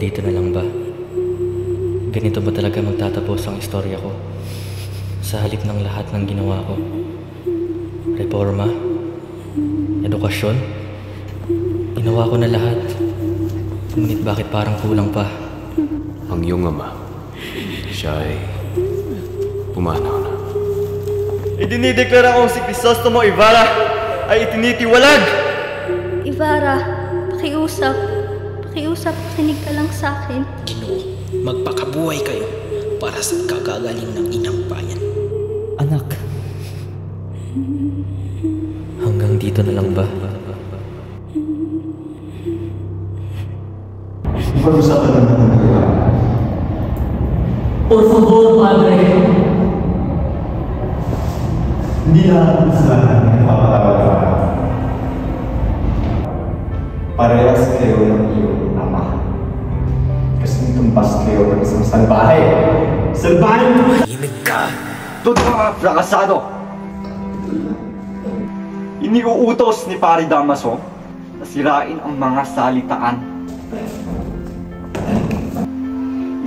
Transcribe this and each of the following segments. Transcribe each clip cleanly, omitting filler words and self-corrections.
dito na lang ba? Ganito ba talaga magtatapos ang istorya ko? Sa halip ng lahat ng ginawa ko. Reforma, edukasyon, ginawa ko na lahat. Ngunit bakit parang kulang pa? Ang iyong ama, siya ay pumanaw na. Idinideklara kong si Crisostomo Ibarra ay itinitiwalag! Ibarra, pakiusap. Pakiusap, kinig ka lang sa akin. Ginoo, magpakabuhay kayo para sa kagagaling ng inang bayan. Anak, hanggang dito na lang ba? Pag-usapan naman ng nagawa. Por favor, Padre. Hindi lahat ng kasalanan ay napapatawad ka. Parehas kayo ng iyong ama. Kasi tumpas kayo ng isang salbahe. Salbahe! Himig ka! Totoo ka, frakasado! Iniuutos ni Pari Damaso na sirain ang mga salitaan.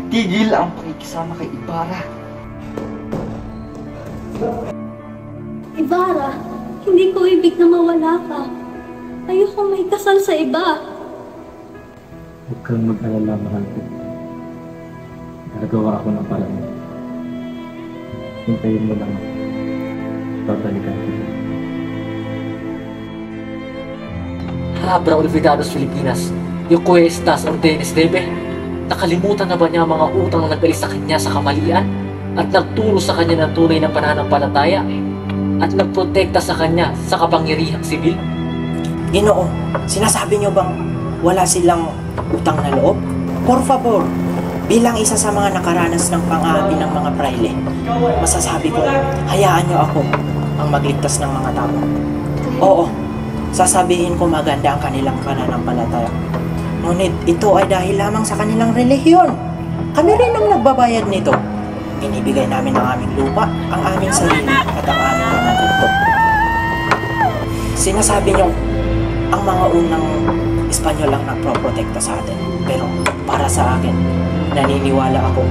Itigil ang pakikisama kay Ibarra. Ibarra, hindi ko ibig na mawala ka. Ayoko may kasal sa iba. Huwag kang mag-alala, mahal ko. Nagawa ako ng paraan. Hintayin mo lang ako. Babalikan kita. Abra Olvidados, Filipinas. Yung Cuestas Ordenes Debe. Nakalimutan na ba niya ang mga utang na nagalis sa kanya sa kamalian? At nagturo sa kanya ng tunay na pananampalataya? At nagprotekta sa kanya sa kapangyarihang sibil? Ginoo, sinasabi niyo bang wala silang utang na loob? Por favor, bilang isa sa mga nakaranas ng pang-aapi ng mga praile, masasabi ko, hayaan niyo ako ang magligtas ng mga tao. Oo, sasabihin ko maganda ang kanilang pananampalataya. Ngunit ito ay dahil lamang sa kanilang relihiyon. Kami rin ang nagbabayad nito. Binibigay namin ang aming lupa, ang aming sarili, at ang aming mga dito. Sinasabi niyo, ang mga unang Espanyol lang nagproprotekta sa atin. Pero para sa akin, naniniwala ako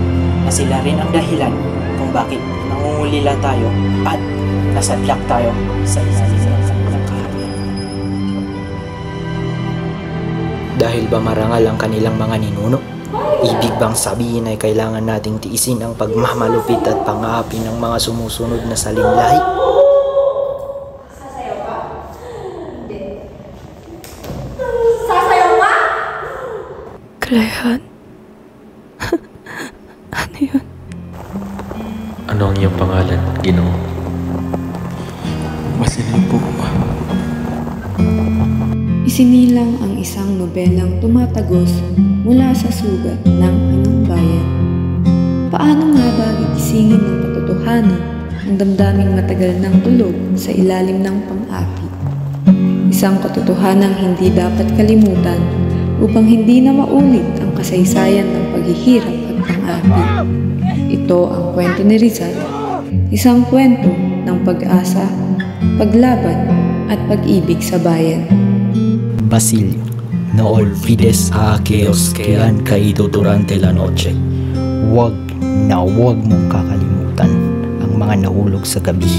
na sila rin ang dahilan kung bakit nangungulila tayo at nasadlak tayo sa ilalim ng kanilang kaharian. Dahil ba marangal ang kanilang mga ninuno? Ibig bang sabihin ay kailangan nating tiisin ang pagmamalupit at pang-aapi ng mga sumusunod na salinlahi? Sasayaw ka? Clayhan? Ano yun? Ano ang iyong pangalan, Ginoo? Basilio po, ma. Isinilang ang isang nobelang tumatagos mula sa sugat ng inang bayan. Paano nga ba gigisingin ng katotohanan ang damdaming matagal ng tulog sa ilalim ng pang-api? Isang katotohanang hindi dapat kalimutan upang hindi na maulit ang kasaysayan ng paghihirap at pang-api. Ito ang kwento ni Rizal, isang kwento ng pag-asa, paglaban at pag-ibig sa bayan. Basilio, no olvides a aquellos que han caído durante la noche. Huwag mong kakalimutan ang mga nahulog sa gabi.